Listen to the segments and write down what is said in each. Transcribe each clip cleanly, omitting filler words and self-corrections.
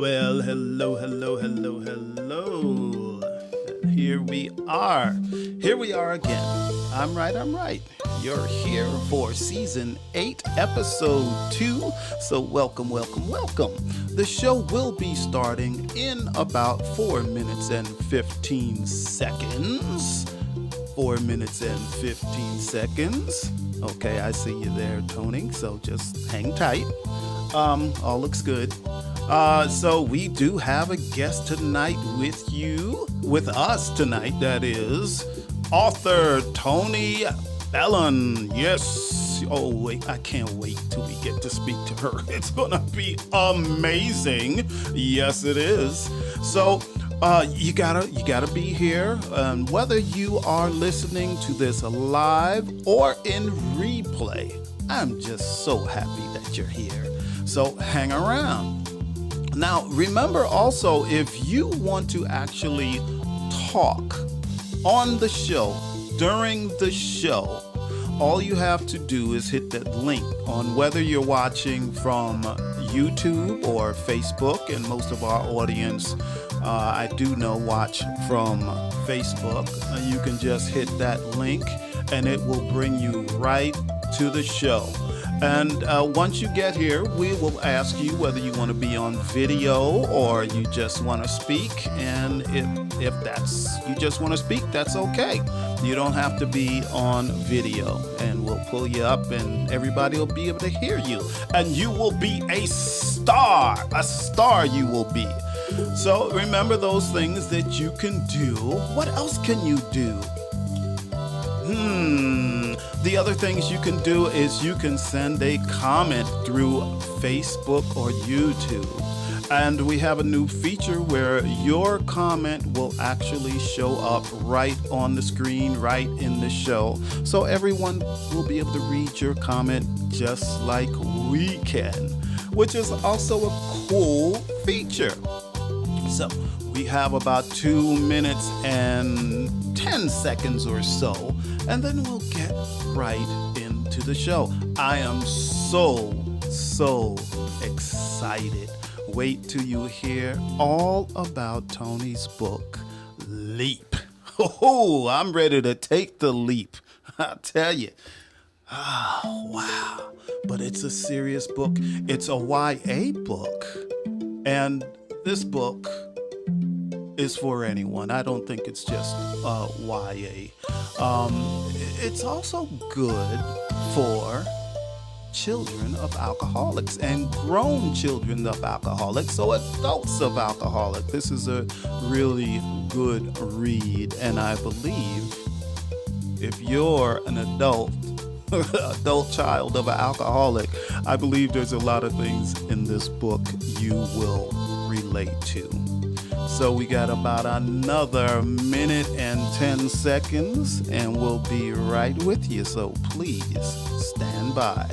Well, hello, hello, hello, hello. Here we are. Here we are again. I'm right. You're here for season 8, episode 2. So welcome. The show will be starting in about 4 minutes and 15 seconds. 4 minutes and 15 seconds. Okay, I see you there, Toni. So just hang tight. All looks good. So we do have a guest tonight with us tonight, that is, author Toni Bellon. Yes. Oh, wait, I can't wait till we get to speak to her. It's gonna be amazing. Yes, it is. So, you gotta be here. Whether you are listening to this live or in replay, I'm just so happy that you're here. So hang around. Now, remember also, if you want to actually talk on the show, during the show, all you have to do is hit that link on whether you're watching from YouTube or Facebook, and most of our audience, I do know, watch from Facebook. You can just hit that link and it will bring you right to the show. And once you get here, we will ask you whether you want to be on video or you just want to speak. And if you just want to speak, that's okay. You don't have to be on video, and we'll pull you up and everybody will be able to hear you. And you will be a star you will be. So remember those things that you can do. What else can you do? The other things you can do is you can send a comment through Facebook or YouTube. And we have a new feature where your comment will actually show up right on the screen, right in the show. So everyone will be able to read your comment just like we can, which is also a cool feature. So we have about 2 minutes and 10 seconds or so, and then we'll get right into the show. I am so excited. Wait till you hear all about Toni's book, Leap. Oh, I'm ready to take the leap. I tell you. Oh, wow. But it's a serious book. It's a YA book. And this book is for anyone. I don't think it's just YA. It's also good for children of alcoholics and grown children of alcoholics, so adults of alcoholics. This is a really good read, and I believe if you're an adult child of an alcoholic, I believe there's a lot of things in this book you will relate to. So we got about another minute and 10 seconds, and we'll be right with you. So please stand by.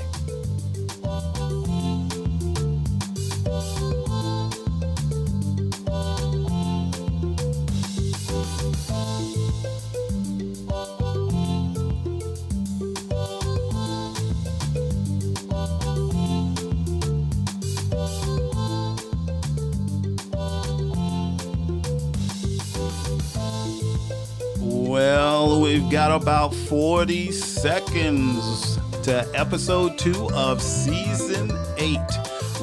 Well, we've got about 40 seconds to episode 2 of season 8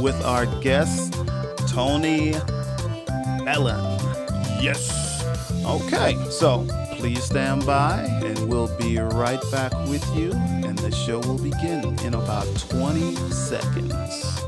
with our guest, Toni Bellon. Yes. Okay, so please stand by and we'll be right back with you, and the show will begin in about 20 seconds.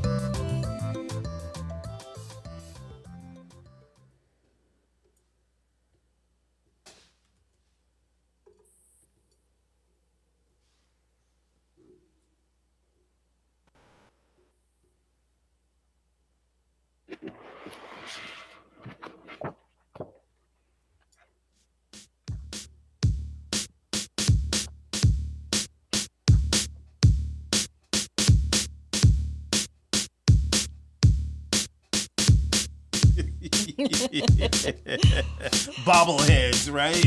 Bobbleheads, right?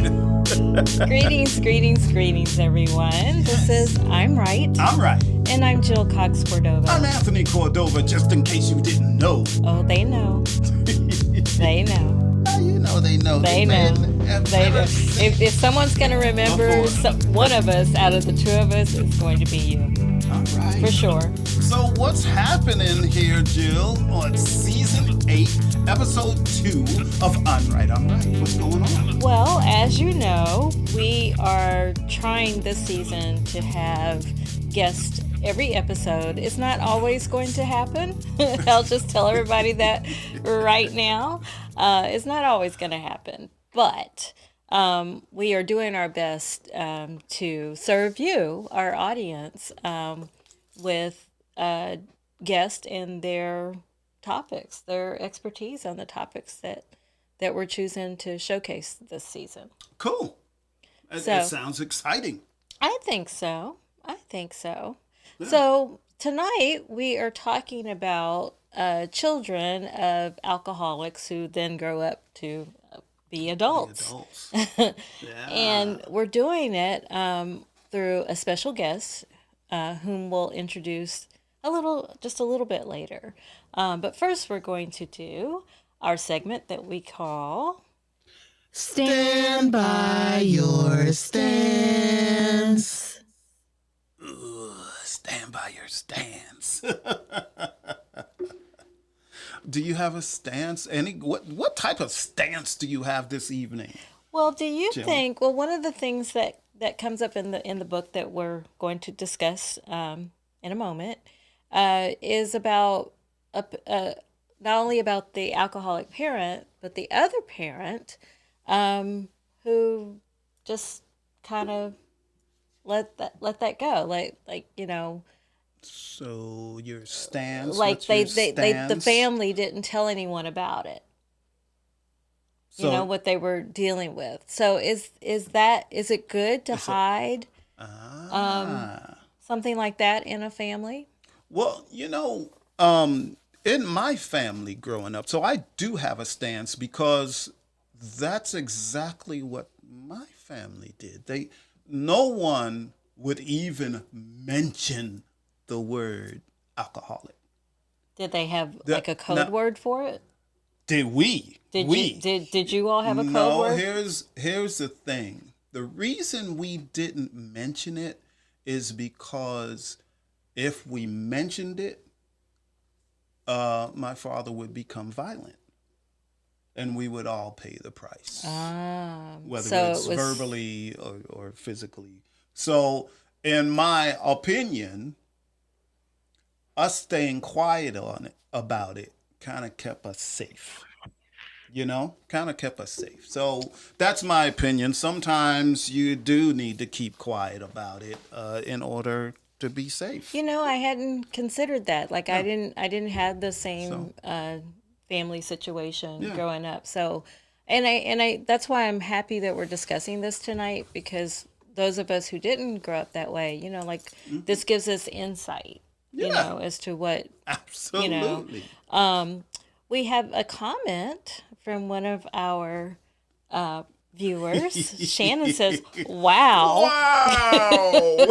Greetings, everyone. This is I'm Right. I'm Right. And I'm Jill Cox Cordova. I'm Anthony Cordova, just in case you didn't know. Oh, they know. They know. You know they know. They know. They know. If someone's going to remember one of us out of the two of us, it's going to be you. All right. For sure. So what's happening here, Jill, on Season 8, Episode 2 of I'm Right, I'm Right? What's going on? Well, as you know, we are trying this season to have guests every episode. It's not always going to happen. I'll just tell everybody that right now. It's not always going to happen. But we are doing our best to serve you, our audience, with guests and their topics, their expertise on the topics that we're choosing to showcase this season. Cool. It sounds exciting. I think so. Yeah. So tonight we are talking about children of alcoholics who then grow up to be adults. Yeah. And we're doing it through a special guest whom we'll introduce just a little bit later. But first we're going to do our segment that we call Stand by your stance. Stand by your stance. Do you have a stance? What type of stance do you have this evening? Well, do you Jill? think? Well, one of the things that comes up in the book that we're going to discuss in a moment is about not only about the alcoholic parent, but the other parent who just kind of let that go, like you know. So your stance, like the the family didn't tell anyone about it. So, you know what they were dealing with. So is it good to hide something like that in a family? Well, in my family growing up, so I do have a stance because that's exactly what my family did. No one would even mention the word alcoholic. Did they have like a code word for it? Did we? Did you all have a code word? No, here's the thing. The reason we didn't mention it is because if we mentioned it, my father would become violent. And we would all pay the price. Whether it's verbally or physically. So, in my opinion, us staying quiet about it kind of kept us safe. So that's my opinion. Sometimes you do need to keep quiet about it in order to be safe. I hadn't considered that. Like I didn't have the same family situation growing up. So, and I that's why I'm happy that we're discussing this tonight, because those of us who didn't grow up that way, this gives us insight. As to what. Absolutely. We have a comment from one of our viewers. Shannon says, "Wow." Wow.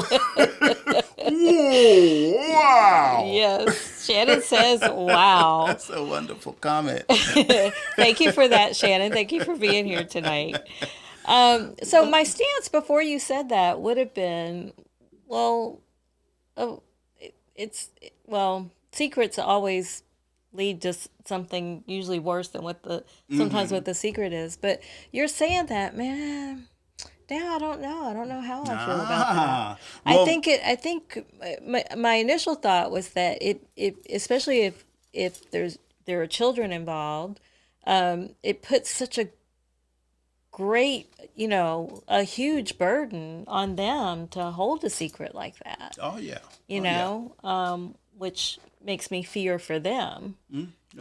Wow. Yes, Shannon says, "Wow." That's a wonderful comment. Thank you for that, Shannon. Thank you for being here tonight. So my stance before you said that would have been, secrets always lead to something usually worse than sometimes what the secret is. But you're saying that, man. Now I don't know how I feel about that. Well, I think my initial thought was that it especially if there are children involved, it puts such a great, a huge burden on them to hold a secret like that. Oh yeah. Which makes me fear for them.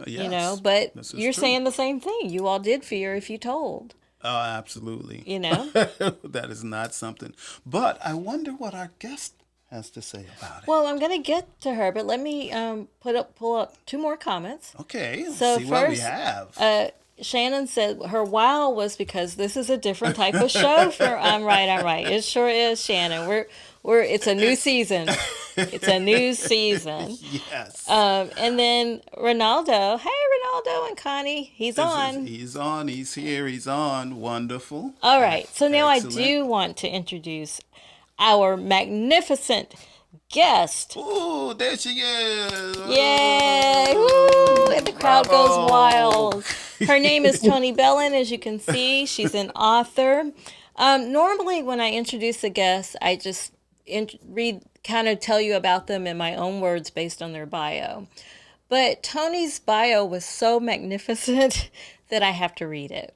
Yes, but you're saying the same thing. You all did fear if you told. Oh, absolutely. That is not something. But I wonder what our guest has to say about it. Well, I'm going to get to her, but let me pull up two more comments. Okay, so see first, what we have. Shannon said her wow was because this is a different type of show for I'm Right. It sure is, Shannon. It's a new season. It's a new season. Yes. And then Ronaldo. Hey, Ronaldo and Connie. He's on. He's on. He's here. He's on. Wonderful. All right. So now I Excellent. do want to introduce our magnificent guest. Ooh, there she is. Yay! Woo! And Ooh, the crowd goes bravo. wild. Her name is Toni Bellon, as you can see. She's an author. Normally, when I introduce a guest, I just kind of tell you about them in my own words based on their bio. But Toni's bio was so magnificent that I have to read it.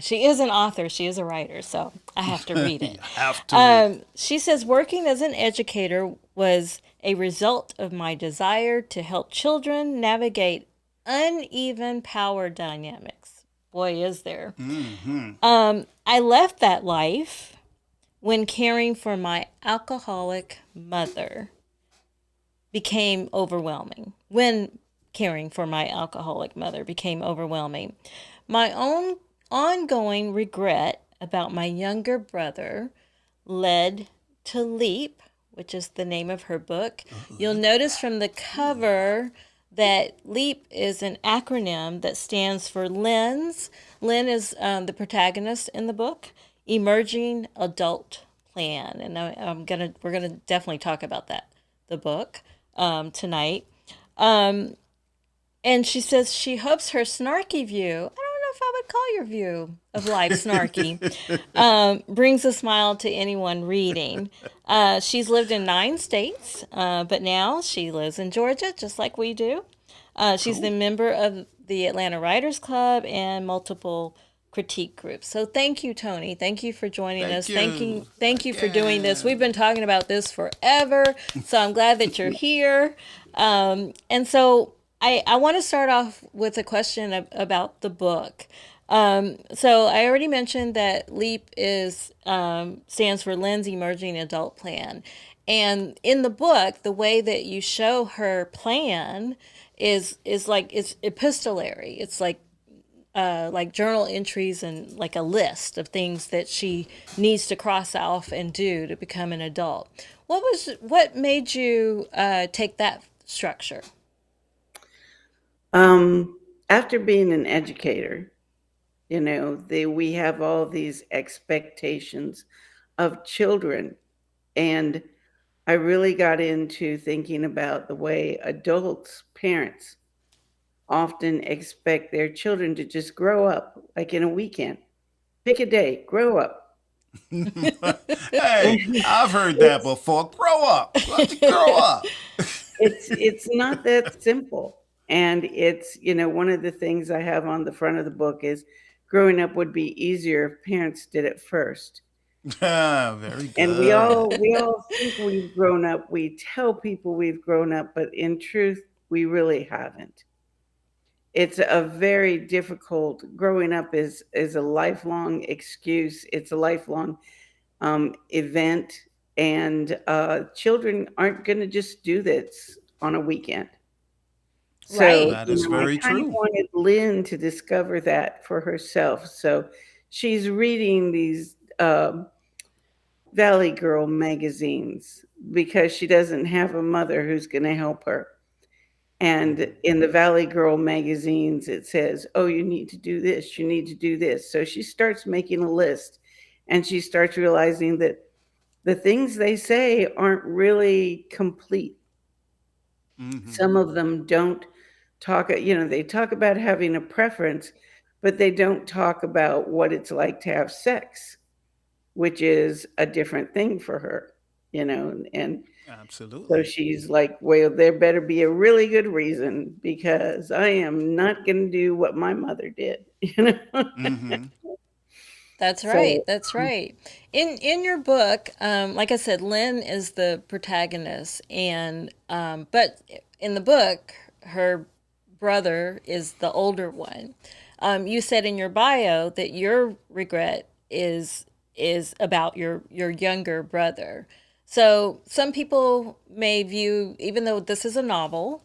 She is an author, she is a writer, so I have to read You it. have to read. She says, working as an educator was a result of my desire to help children navigate uneven power dynamics. Boy, is there. I left that life when caring for my alcoholic mother became overwhelming. When caring for my alcoholic mother became overwhelming. My own ongoing regret about my younger brother led to Leap, which is the name of her book. You'll notice from the cover that LEAP is an acronym that stands for LENS. Len is the protagonist in the book, Emerging Adult Plan, and we're gonna definitely talk about the book, tonight. And she says she hopes her snarky view, I don't know if I would call your view of life snarky, brings a smile to anyone reading. She's lived in 9 states, but now she lives in Georgia, just like we do. She's the member of the Atlanta Writers Club and multiple critique groups. So thank you, Toni. Thank you for joining Thank us. you. Thank you for doing this. We've Again. been talking about this forever, so I'm glad that you're here. And so I want to start off with a question about the book. So I already mentioned that LEAP stands for Lynn's Emerging Adult Plan. And in the book, the way that you show her plan is like it's epistolary. It's like journal entries and like a list of things that she needs to cross off and do to become an adult. What made you take that structure? After being an educator, we have all these expectations of children. And I really got into thinking about the way adults, parents, often expect their children to just grow up like in a weekend. Pick a day, grow up. Hey, I've heard that It's before. Grow up. Grow up. it's not that simple. And it's, one of the things I have on the front of the book is growing up would be easier if parents did it first. Very And we good. all we all think we've grown up. We tell people we've grown up, but in truth, we really haven't. It's a very difficult growing up is a lifelong excuse. It's a lifelong event, and children aren't going to just do this on a weekend. So, Right. That is I very kind of true. wanted Lynn to discover that for herself. So she's reading these Valley Girl magazines because she doesn't have a mother who's going to help her. And in the Valley Girl magazines, it says, oh, you need to do this, you need to do this. So she starts making a list and she starts realizing that the things they say aren't really complete. Hmm. Some of them don't talk, they talk about having a preference, but they don't talk about what it's like to have sex, which is a different thing for her, and so Absolutely. she's like, well, there better be a really good reason because I am not going to do what my mother did, Hmm. That's right. So, That's right. In your book, like I said, Lynn is the protagonist, and but in the book, her brother is the older one. You said in your bio that your regret is about your younger brother. So some people may view, even though this is a novel,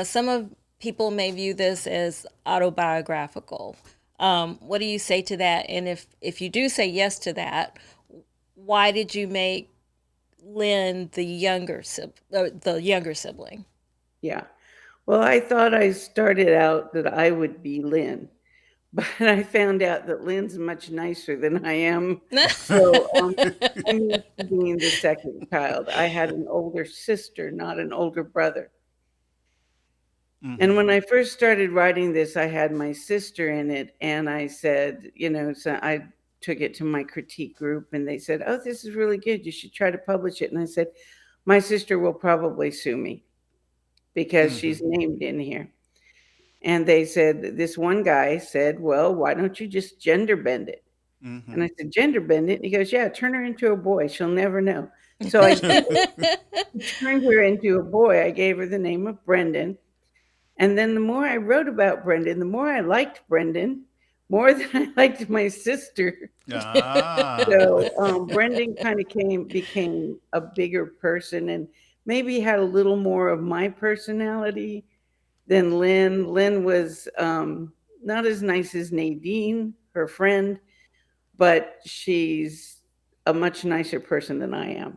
some of people may view this as autobiographical. What do you say to that? And if you do say yes to that, why did you make Lynn the younger sibling. Yeah. Well, I thought I started out that I would be Lynn, but I found out that Lynn's much nicer than I am. So I'm used to being the second child. I had an older sister, not an older brother. And Mm-hmm. when I first started writing this, I had my sister in it, and I said, so I took it to my critique group, and they said, "Oh, this is really good. You should try to publish it." And I said, "My sister will probably sue me because Mm-hmm. she's named in here." And they said, this one guy said, "Well, why don't you just gender bend it?" And Mm-hmm. I said, "Gender bend it?" And he goes, "Yeah, turn her into a boy. She'll never know." So I did. I turned her into a boy. I gave her the name of Brendan. And then the more I wrote about Brendan, the more I liked Brendan, more than I liked my sister. Ah. So Brendan kind of became a bigger person and maybe had a little more of my personality than Lynn. Lynn was not as nice as Nadine, her friend, but she's a much nicer person than I am.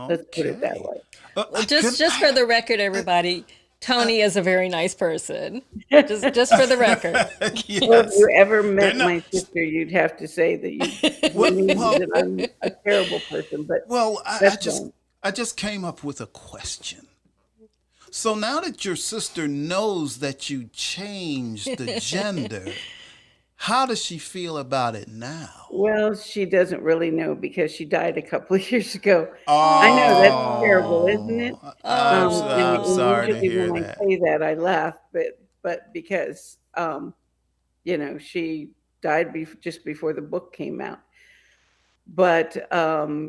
Let's put it that Okay. way. Well, I just couldn't. just for the record, I, everybody, I, Tony is a very nice person. Just for the record. Well, if you yes. ever They're met not. my sister, you'd have to say that you Well, believe well, that I'm a terrible person, but well. that's fine. I just came up with a question. So now that your sister knows that you changed the gender, how does she feel about it now? Well, she doesn't really know because she died a couple of years ago. I know that's terrible, isn't it? Oh, I'm And Oh. sorry to usually hear when I that. say that, I laugh, but because she died just before the book came out. But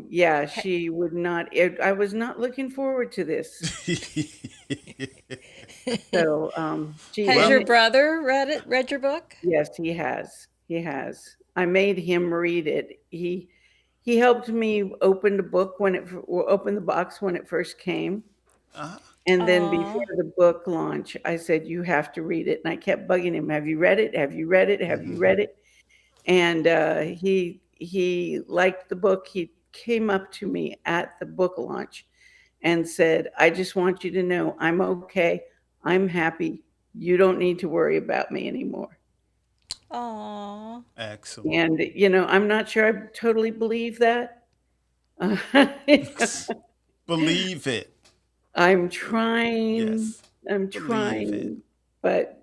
yeah, Ha- she would not. I was not looking forward to this. So she Has Well, your and brother read your book? yes, he has. He has. I made him read it. He helped me open the book open the box when it first came. uh, And then before Oh. the book launch, I said, "You have to read it." And I kept bugging him, "Have you read it? Have you read it? Have you mhm. read it?" And he liked the book. He came up to me at the book launch and said, "I just want you to know I'm okay. I'm happy. You don't need to worry about me anymore." Oh. Excellent. And I'm not sure I totally believe that. Uh, Believe it. I'm trying. Yes. I'm Believe it. trying, but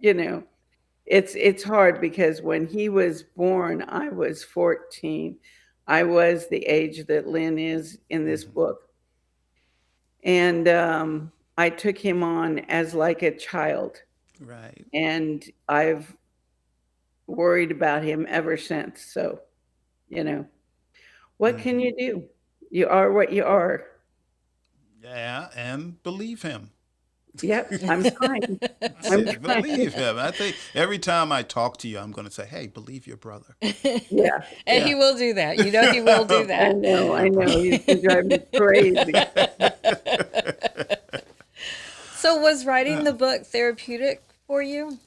it's hard because when he was born, I was 14. I was the age that Lynn is in this Hmm. book, and I took him on as like a child, Right. and I've worried about him ever since. So you know, what can Hmm. you do? You are what you are. Yeah, and believe him. Yep, I'm trying. I'm trying. Believe him. I think every time I talk to you, I'm going to say, "Hey, believe your brother." Yeah, And yeah. he will do that. You know he will do that. Believe I your know. brother. He's gonna drive me crazy. So was writing the book therapeutic for you?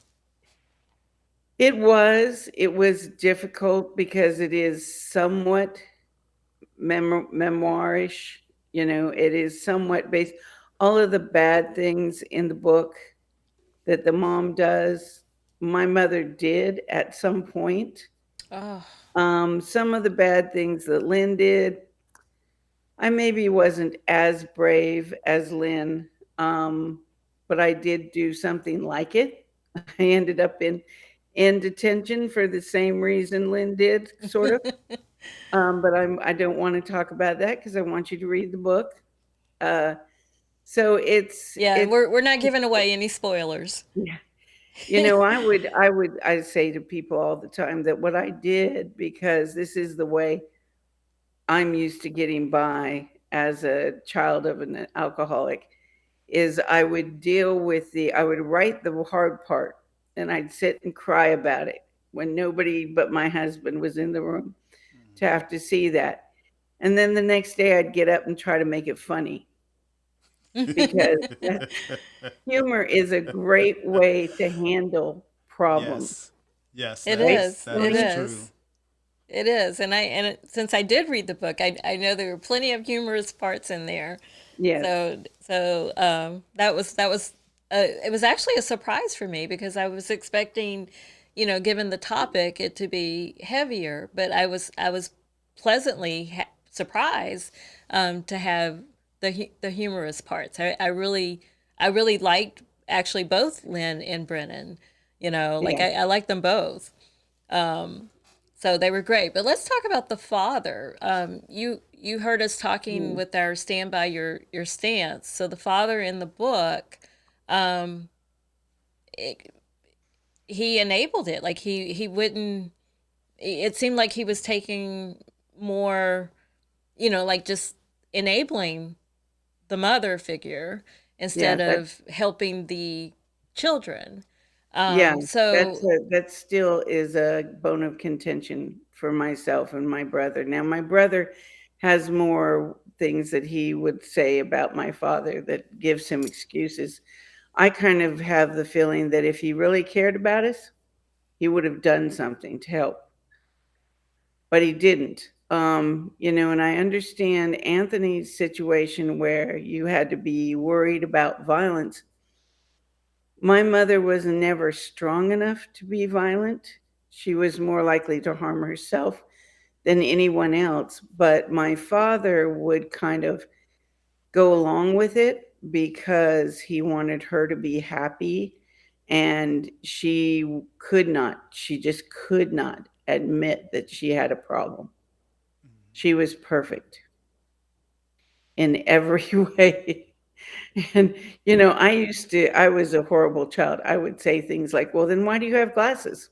It was difficult because it is somewhat memoirish. It is somewhat based. All of the bad things in the book that the mom does, my mother did at some point. Oh. Some of the bad things that Lynn did, I maybe wasn't as brave as Lynn, but I did do something like it. I ended up in detention for the same reason Lynn did, sort of. But I don't want to talk about that because I want you to read the book. Uh, so Yeah, it's we're not giving away any spoilers. yeah. I say to people all the time that what I did, because this is the way I'm used to getting by as a child of an alcoholic, is I would write the hard part and I'd sit and cry about it when nobody but my husband was in the room to have to see that. And then the next day I'd get up and try to make it funny because humor is a great way to handle problems. Yes. Yes, It that Right, is is. that It is Tony? true. is. It is, since I did read the book, I know there were plenty of humorous parts in there. Yes. That was it was actually a surprise for me because I was expecting, given the topic, it to be heavier. But I was pleasantly surprised to have the humorous parts. I really liked actually both Lynn and Brennan. Like Yeah. I like them both. So they were great. But let's talk about the father. You heard us talking Mm. with our stand by your stance. So the father in the book, it, he enabled it. Like he wouldn't. It seemed like he was taking more, like just enabling the mother figure Yeah. instead of helping the children. Yeah. So That still is a bone of contention for myself and my brother. Now, my brother has more things that he would say about my father that gives him excuses. I kind of have the feeling that if he really cared about us, he would have done something to help, but he didn't. And I understand Anthony's situation where you had to be worried about violence. My mother was never strong enough to be violent. She was more likely to harm herself than anyone else. But my father would kind of go along with it because he wanted her to be happy. And she just could not admit that she had a problem. She was perfect in every way. And, I was a horrible child. I would say things like, well, then why do you have glasses?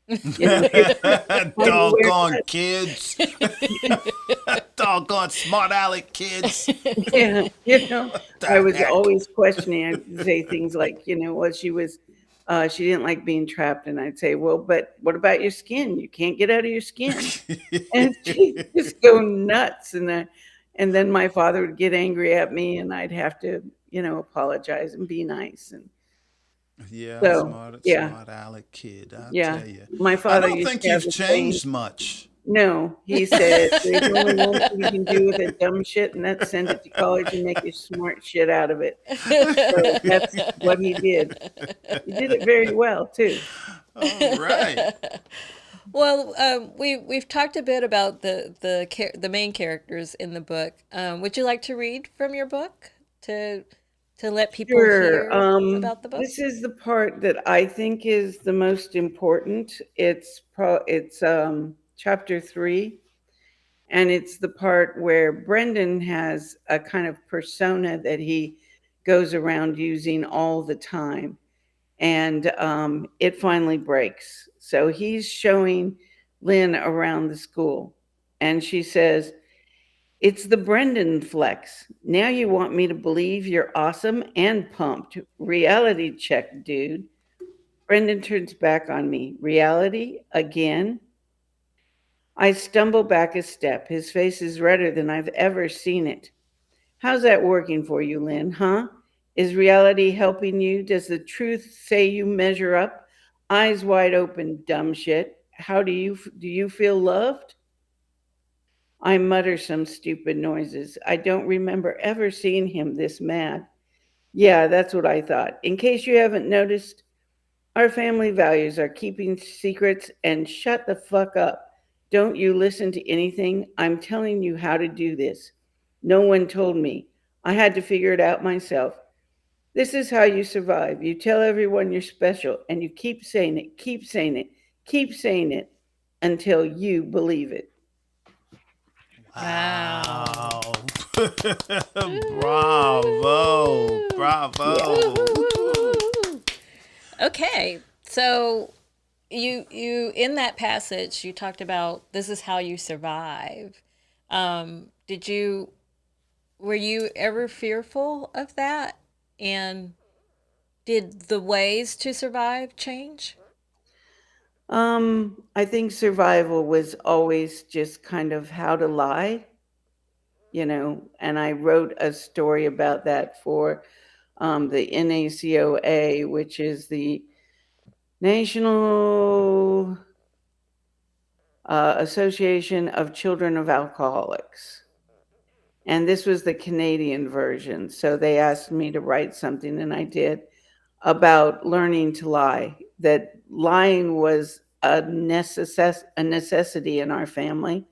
Why do you wear Doggone kids. glasses? Doggone smart aleck kids. Yeah, What I the was heck? always questioning. I'd say things like, well, she didn't like being trapped. And I'd say, well, but what about your skin? You can't get out of your skin. And she'd just go nuts. And then my father would get angry at me and I'd have to, apologize and be nice. And Yeah, so, smart, yeah, smart aleck kid. I yeah. tell you, My I father don't used think to have you've a saying. changed much. No, he said, "There's only one thing you can do with that dumb shit, and that's send it to college and make your smart shit out of it." So that's what he did. He did it very well too. All right. well, we've talked a bit about the main characters in the book. Would you like to read from your book to to let people Sure. hear about the book? This is the part that I think is the most important. It's chapter 3, and it's the part where Brendan has a kind of persona that he goes around using all the time. And it finally breaks. So he's showing Lynn around the school, and she says, "It's the Brendan flex. Now you want me to believe you're awesome and pumped. Reality check, dude." Brendan turns back on me. Reality again? I stumble back a step. His face is redder than I've ever seen it. "How's that working for you, Lynn, huh? Is reality helping you? Does the truth say you measure up? Eyes wide open, dumb shit. How do you feel loved?" I mutter some stupid noises. I don't remember ever seeing him this mad. Yeah, that's what I thought. In case you haven't noticed, our family values are keeping secrets and shut the fuck up. Don't you listen to anything. I'm telling you how to do this. No one told me. I had to figure it out myself. This is how you survive. You tell everyone you're special and you keep saying it, keep saying it, keep saying it until you believe it. Wow. Wow. Bravo. Yeah. Bravo. Woo. Okay, so you in that passage you talked about this is how you survive. Did you were you ever fearful of that? And did the ways to survive change? I think survival was always just kind of how to lie, and I wrote a story about that for the NACOA, which is the National Association of Children of Alcoholics. And this was the Canadian version. So they asked me to write something, and I did, about learning to lie, that lying was a necessity in our family,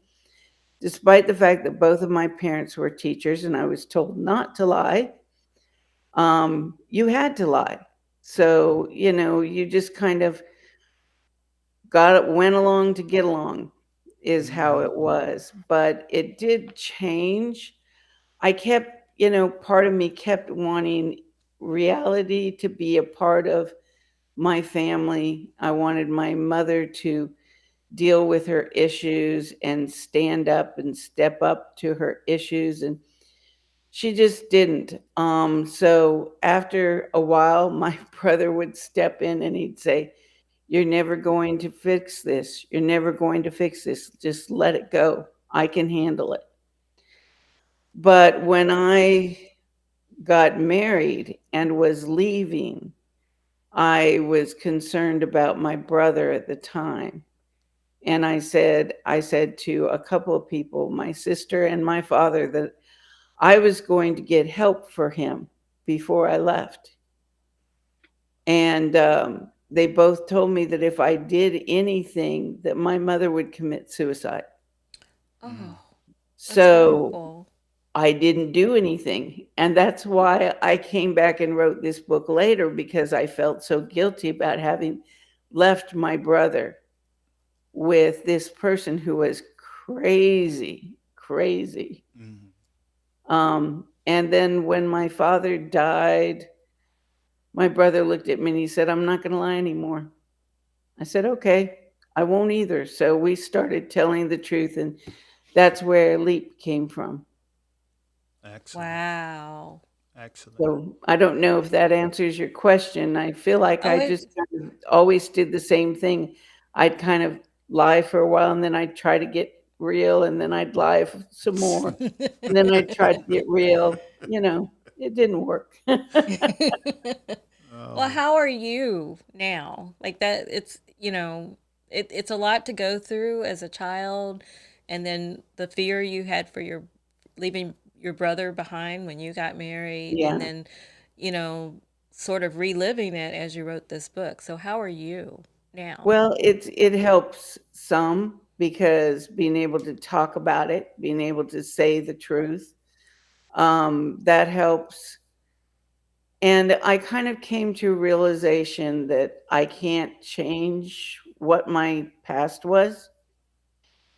despite the fact that both of my parents were teachers and I was told not to lie. You had to lie. So, you just kind of went along to get along, is how Mm-hmm. it was. But it did change. I kept, part of me kept wanting reality to be a part of my family. I wanted my mother to deal with her issues and stand up and step up to her issues. And she just didn't. So after a while, my brother would step in and he'd say, "You're never going to fix this. You're never going to fix this. Just let it go. I can handle it." But when I got married and was leaving, I was concerned about my brother at the time. And I said to a couple of people, my sister and my father, that I was going to get help for him before I left. And they both told me that if I did anything, that my mother would commit suicide. Mm-hmm. Oh, that's So horrible. I didn't do anything. And that's why I came back and wrote this book later, because I felt so guilty about having left my brother with this person who was crazy, crazy. Mm-hmm. And then when my father died, my brother looked at me and he said, "I'm not going to lie anymore." I said, "Okay, I won't either." So we started telling the truth, and that's where Leap came from. Excellent. Wow. Excellent. So I don't know if that answers your question. I feel like Oh, I it. just kind of always did the same thing. I'd kind of lie for a while, and then I'd try to get real, and then I'd lie some more, and then I'd try to get real. It didn't work. Well, Oh. how are you now? Like that, it's a lot to go through as a child, and then the fear you had for your leaving your brother behind when you got married, and Yeah. then, you know, sort of reliving it as you wrote this book. So, how are you now? Well, it helps some, because being able to talk about it, being able to say the truth, that helps. And I kind of came to a realization that I can't change what my past was.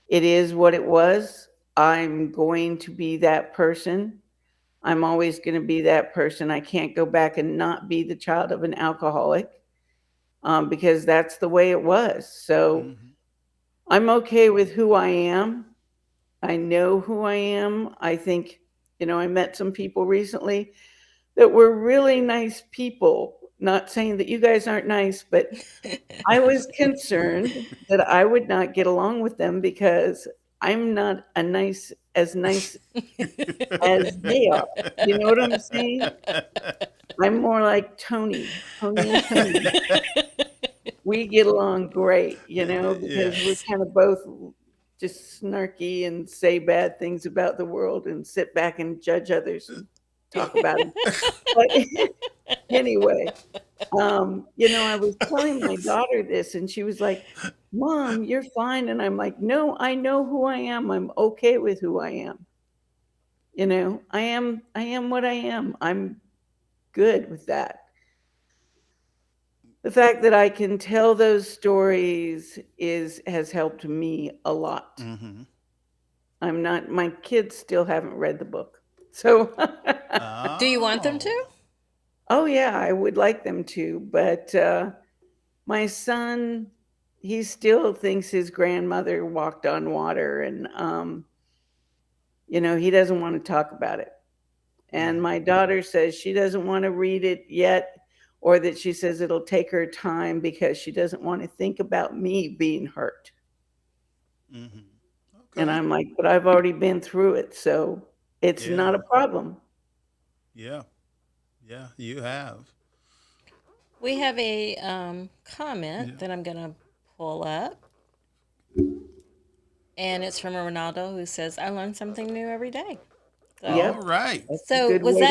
It is what it was. I'm going to be that person. I'm always going to be that person. I can't go back and not be the child of an alcoholic, because that's the way it was. So Mm-hmm. I'm okay with who I am. I know who I am. I think, I met some people recently that were really nice people. Not saying that you guys aren't nice, but I was concerned that I would not get along with them, because I'm not nice as they are. You know what I'm saying? I'm more like Toni and Toni. We get along great, because we're Yes. kind of both just snarky and say bad things about the world and sit back and judge others and talk about them. But anyway, I was telling my daughter this, and she was like, "Mom, you're fine." And I'm like, "No, I know who I am. I'm okay with who I am. I am what I am. I'm good with that." The fact that I can tell those stories is has helped me a lot. Mm-hmm. I'm not My kids still haven't read the book. So Do you want them Oh. to? oh yeah, I would like them to, but my son, he still thinks his grandmother walked on water, and he doesn't want to talk about it. And Mm-hmm. my daughter says she doesn't want to read it yet, or that she says it'll take her time because she doesn't want to think about me being hurt. Mm-hmm. And Okay. I'm like, "But I've already been through it, so it's Yeah. not a problem." Yeah. Yeah. You have. We have a comment Yeah. that I'm going to pull up. And it's from a Ronaldo who says, I learn something new every day. So, All Yep, right. that's a so good was way to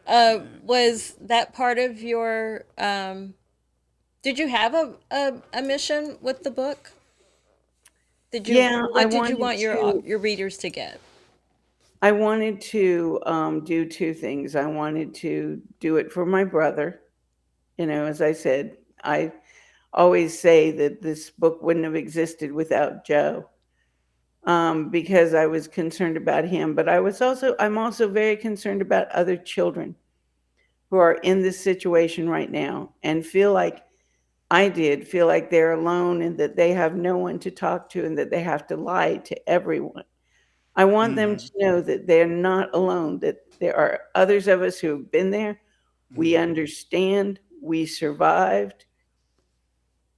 that go. was that part of your did you have a mission with the book? Did you Yeah, what did you want your readers to get? I wanted to do two things. I wanted to do it for my brother. As I said, I always say that this book wouldn't have existed without Joe, because I was concerned about him. But I'm also very concerned about other children who are in this situation right now and feel like they're alone and that they have no one to talk to and that they have to lie to everyone. I want them to Mm-hmm. know that they're not alone, that there are others of us who have been there. We Mm-hmm. understand, we survived.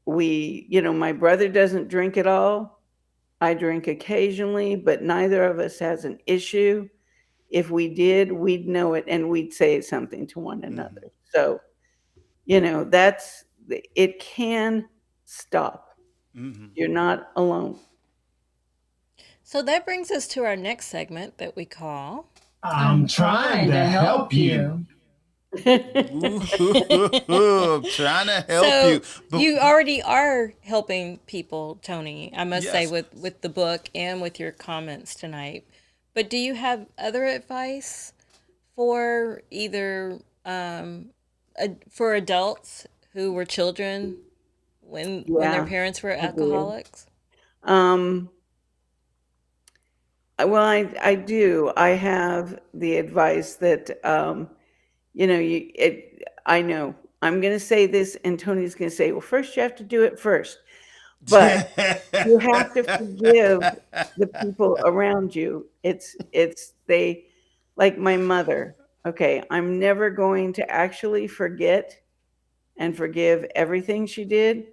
My brother doesn't drink at all. I drink occasionally, but neither of us has an issue. If we did, we'd know it and we'd say something to one Mm-hmm. another. So, that's it can stop. Mm-hmm. You're not alone. So that brings us to our next segment that we call I'm trying to help you. Ooh, I'm trying to help you. So But you already are helping people, Tony, I must say, yes. with the book and with your comments tonight. But do you have other advice for either for adults who were children when their Yeah, parents were I do. alcoholics? Um, well, I do. I have the advice that I know. I'm going to say this, and Tony's going to say, "Well, first you have to do it first." But you have to forgive the people around you. It's they like my mother. Okay, I'm never going to actually forget and forgive everything she did,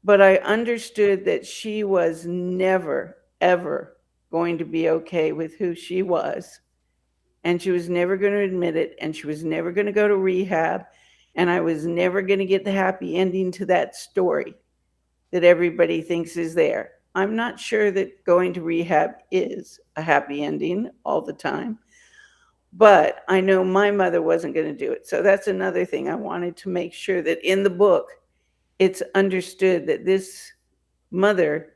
but I understood that she was never ever going to be okay with who she was, and she was never going to admit it, and she was never going to go to rehab, and I was never going to get the happy ending to that story that everybody thinks is there. I'm not sure that going to rehab is a happy ending all the time, but I know my mother wasn't going to do it. So that's another thing I wanted to make sure that in the book it's understood that this mother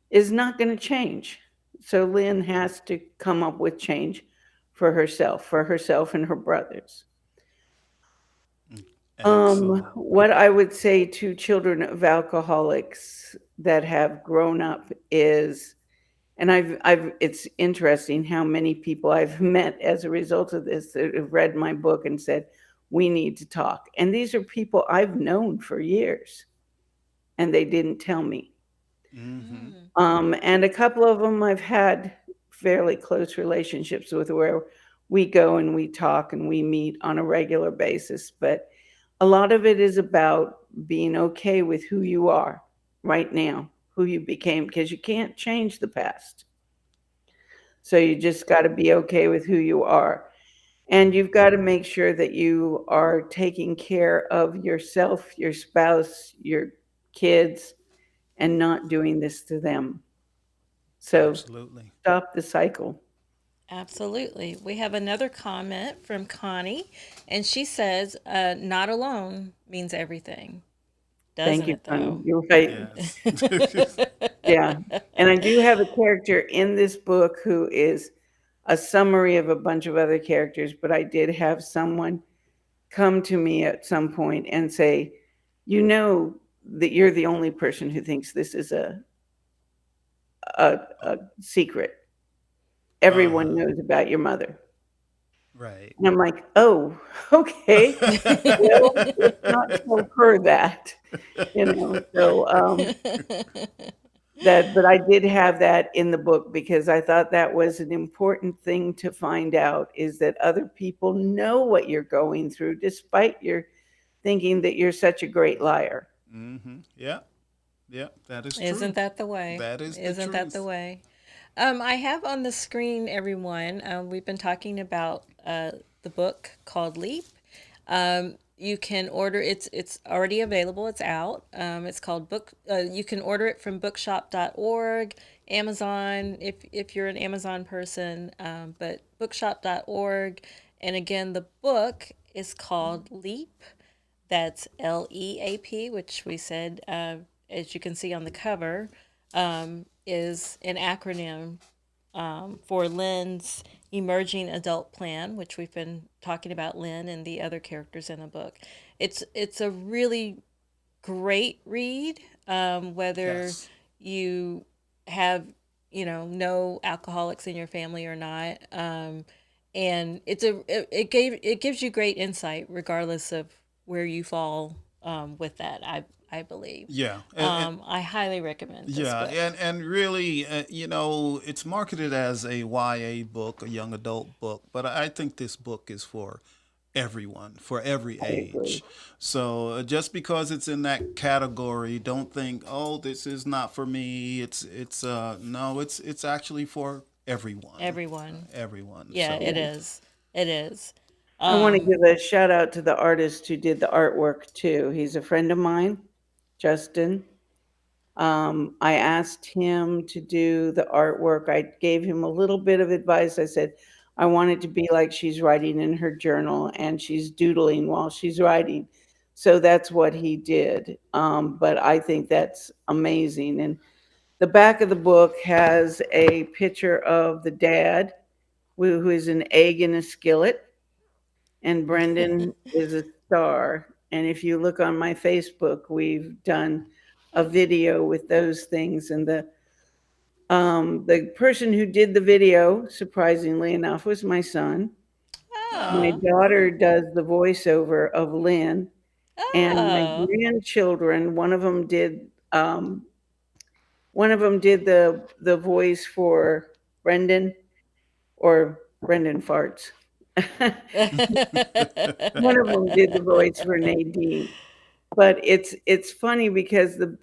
is not going to change. So Lynn has to come up with change for herself and her brothers. Excellent. What I would say to children of alcoholics that have grown up is, and it's interesting how many people I've met as a result of this that have read my book and said, we need to talk. And these are people I've known for years and they didn't tell me. Mm-hmm. Mm. And a couple of them I've had fairly close relationships with where we go and we talk and we meet on a regular basis. But a lot of it is about being okay with who you are right now, who you became, because you can't change the past. So you just got to be okay with who you are. And you've got to make sure that you are taking care of yourself, your spouse, your kids, and not doing this to them. So Absolutely. stop the cycle. Absolutely. We have another comment from Connie, and she says, not alone means everything. Thank Doesn't you, it, Connie. though? You're right. Yes. Yeah. And I do have a character in this book who is a summary of a bunch of other characters, but I did have someone come to me at some point and say, you know that you're the only person who thinks this is a secret. Everyone Uh-huh. knows about your mother. Right. And I'm like, oh, okay. Well, let's not tell her that, So but I did have that in the book because I thought that was an important thing to find out is that other people know what you're going through, despite your thinking that you're such a great liar. Mm-hmm. Yeah. Yeah. That is Isn't true. that the way? That is the Isn't that the truth. way? I have on the screen, everyone. We've been talking about the book called Leap. you can order it's already available. It's out. It's called book. You can order it from bookshop.org, Amazon if you're an Amazon person, but bookshop.org. And again, the book is called Leap. That's LEAP, which we said, as you can see on the cover, is an acronym for Lynn's emerging adult plan, which we've been talking about Lynn and the other characters in the book. It's a really great read, whether Yes. you have no alcoholics in your family or not. And it gives you great insight regardless of where you fall with that. I believe. Yeah. I highly recommend this Yeah, book. and really, it's marketed as a YA book, a young adult book, but I think this book is for everyone, for every I agree. age. So just because it's in that category, don't think, oh, this is not for me. It's no, it's actually for everyone, Everyone. everyone. Yeah, So it Yeah. is. It is. I want to Um, give a shout out to the artist who did the artwork too. He's a friend of mine, Justin. I asked him to do the artwork. I gave him a little bit of advice. I said, I want it to be like she's writing in her journal and she's doodling while she's writing. So that's what he did. But I think that's amazing. And the back of the book has a picture of the dad, who is an egg in a skillet, and Brendan is a star. And if you look on my Facebook, we've done a video with those things. And the person who did the video, surprisingly enough, was my son. My oh, daughter does the voiceover of Lynn, and my oh. grandchildren. One of them did the voice for Brendan, or Brendan farts. One of them did the voice for Nadine. But it's funny because the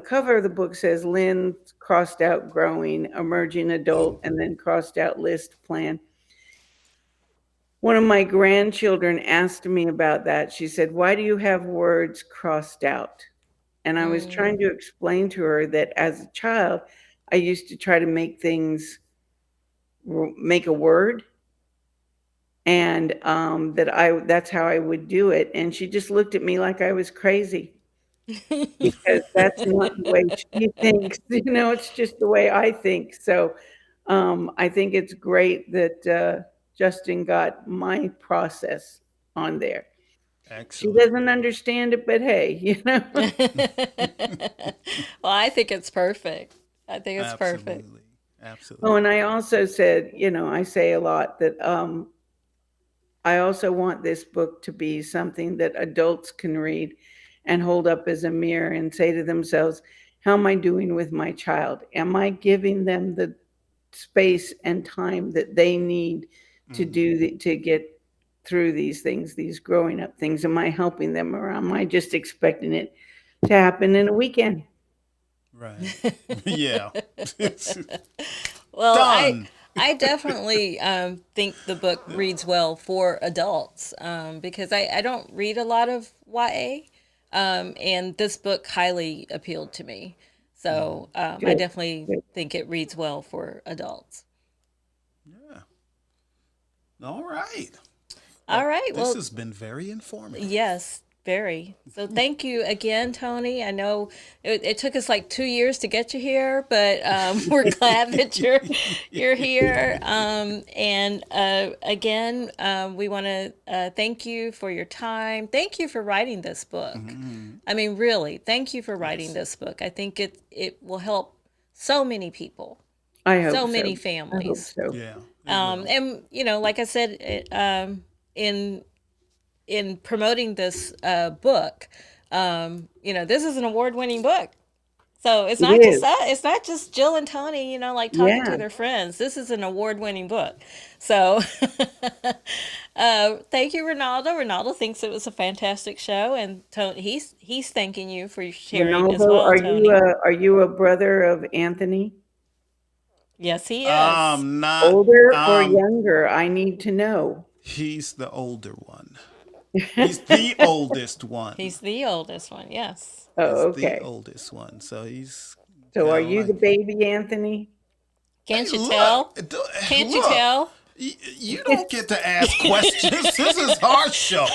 cover of the book says Lynn crossed out growing, emerging adult, and then crossed out list plan. One of my grandchildren asked me about that. She said, "Why do you have words crossed out?" And I was Mm. trying to explain to her that as a child, I used to try to make a word, and that's how I would do it. And she just looked at me like I was crazy. Because that's not the way she thinks, it's just the way I think. So, I think it's great that, Justin got my process on there. She excellent. doesn't understand it, but hey, Well, I think it's perfect. I think it's perfect. Absolutely. Oh, and Absolutely. I also said, I say a lot that, I also want this book to be something that adults can read and hold up as a mirror and say to themselves, how am I doing with my child? Am I giving them the space and time that they need to get through these things, these growing up things? Am I helping them, or am I just expecting it to happen in a weekend? Right. Yeah. It's Well, done. I definitely think the book reads well for adults because I don't read a lot of YA, and this book highly appealed to me. So I Good. definitely Good. think it reads well for adults. Yeah. All right. All Well, right. this Well, has been very informative. yes, very. So thank you again, Tony. I know it took us like 2 years to get you here, but we're glad that you're here. And again, we want to thank you for your time. Thank you for writing this book. I mean, really, thank you for writing Yes. this book. I think it will help so many people, I hope so so. many I hope families. so. Yeah, it will. And like I said, in promoting this book, this is an award-winning book. So it's It not just is. that. It's not just Jill and Tony, like talking to Yeah. their friends. This is an award-winning book. So thank you, Ronaldo. Ronaldo thinks it was a fantastic show, and Tony, he's thanking you for sharing as Ronaldo, well, Tony. are you a brother of Anthony? Yes, he is. Not Older or younger? I need to know. he's the older one. He's the oldest one. He's the oldest one. Yes. He's Oh, the okay. oldest one. So he's So are kind of you the like, baby, Anthony? hey, Can't you tell? look, Can't you look. tell? You don't get to ask questions. This is our show.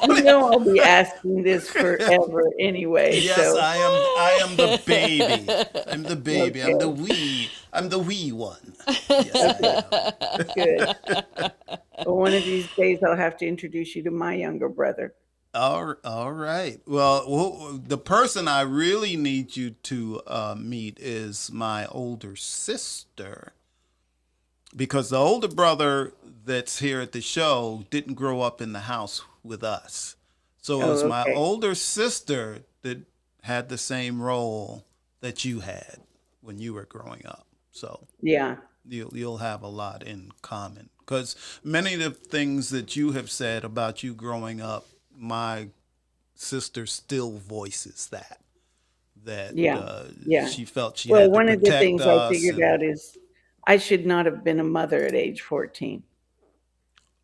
You know I'll be asking this forever anyway. Yes, So I am the baby. I'm the baby. okay, I'm the wee one. Yes, okay, I am. good. But one of these days I'll have to introduce you to my younger brother. All right. Well, the person I really need you to meet is my older sister, because the older brother that's here at the show didn't grow up in the house with us. So it was Oh, my okay. older sister that had the same role that you had when you were growing up. So Yeah. you'll have a lot in common, because many of the things that you have said about you growing up, my sister still voices that Yeah. Yeah. she felt she Well, had to one of the protect things I us. figured And out is I should not have been a mother at age 14.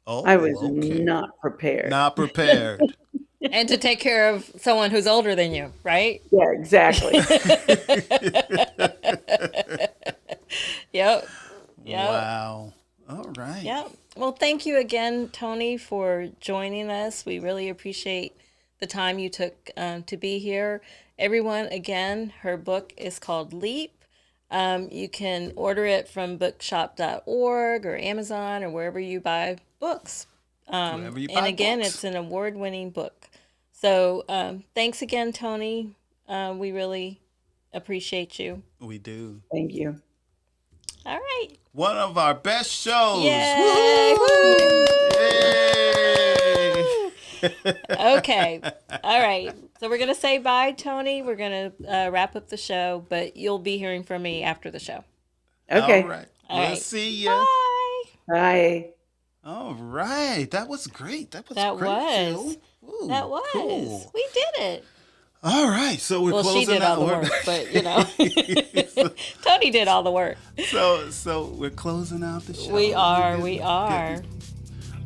I oh, was okay, not prepared. not prepared. And to take care of someone who's older than you, right? Yeah, exactly. Yep. Yep. Wow. All right. Yep. Well, thank you again, Toni, for joining us. We really appreciate the time you took to be here. Everyone, again, her book is called Leap. You can order it from bookshop.org or Amazon or wherever you buy books. Wherever you And buy again, books. it's an award-winning book. So thanks again, Toni. We really appreciate you. We do. Thank you. All right. One of our best shows. Yay! Woo! Yay! Okay. All right. So we're going to say bye, Toni. We're going to wrap up the show, but you'll be hearing from me after the show. All Okay. right. All We'll right. see you. Bye. Bye. All right. That was great. That was That great, was. Jill. Ooh, That was. cool. We did it. All right. So we're Well, closing she did all out. the work, but you know, Toni did all the work. so we're closing out the show. We are. We're We getting- are.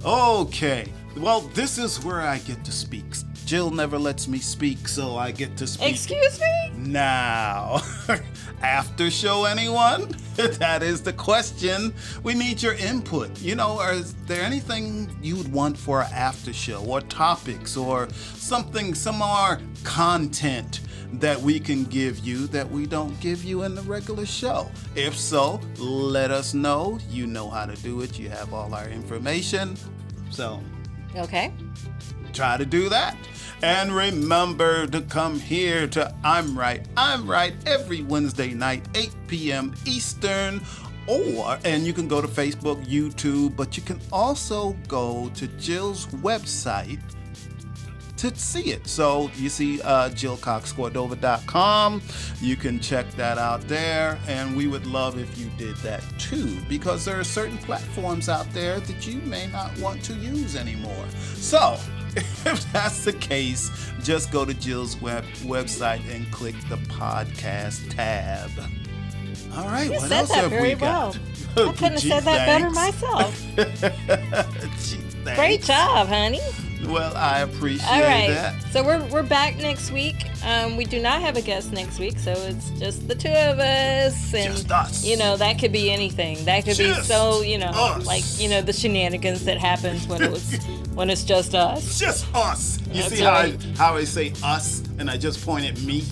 Okay. Well, this is where I get to speak. Jill never lets me speak, so I get to speak Excuse me? now. After show, anyone? That is the question. We need your input. You know, is there anything you would want for our after show, or topics, or something, some more content that we can give you that we don't give you in the regular show? If so, let us know. You know how to do it. You have all our information. So Okay. try to do that. And remember to come here to I'm Right every Wednesday night, 8 p.m. Eastern. And you can go to Facebook, YouTube, but you can also go to Jill's website to see it. So you see JillCoxCordova.com. You can check that out there, and we would love if you did that too, because there are certain platforms out there that you may not want to use anymore. So if that's the case, just go to Jill's website and click the podcast tab. All right, You what said else that have very we got? well. I couldn't have said that better Thanks. myself. Gee, thanks. Great job, honey. Well, I appreciate All right. that. So we're back next week. We do not have a guest next week, so it's just the two of us, and Just us. you know that could be anything. That could be Just so us. like the shenanigans that happens when it's just us. Just us. You That's see right. how I say us and I just point at me?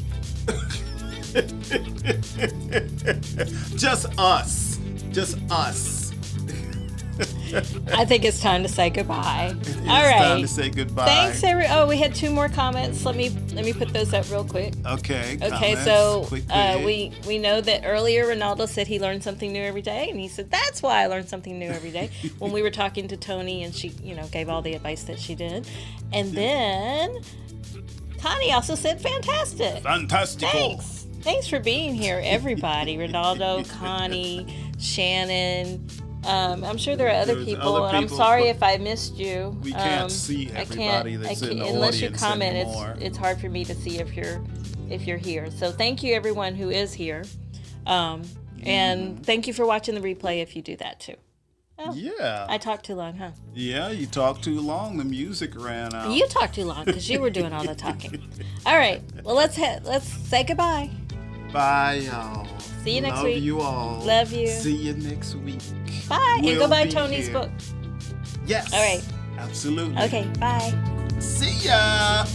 Just us. Just us. I think it's time to say goodbye. It's All right. time to say goodbye. Thanks, we had 2 more comments. Let me put those up real quick. Okay. Okay, comments, so quick. we know that earlier Ronaldo said he learned something new every day, and he said that's why I learned something new every day when we were talking to Toni, and she gave all the advice that she did, and then Connie also said fantastic. Fantastical. Thanks for being here, everybody. Ronaldo, Connie, Shannon. I'm sure there are other There's people, other and I'm people, sorry but if I missed you. We can't see everybody that's in the unless you audience comment. anymore. It's hard for me to see if you're here. So thank you everyone who is here, and thank you for watching the replay if you do that too. Oh, Yeah. I talked too long, huh? Yeah, you talked too long. The music ran out. You talked too long because you were doing all the talking. All right. Well, let's say goodbye. Bye, y'all. See you next Love week. Love you all. Love you. See you next week. Bye. We'll and go buy be Toni's here. book. Yes. All right. Absolutely. Okay. Bye. See ya.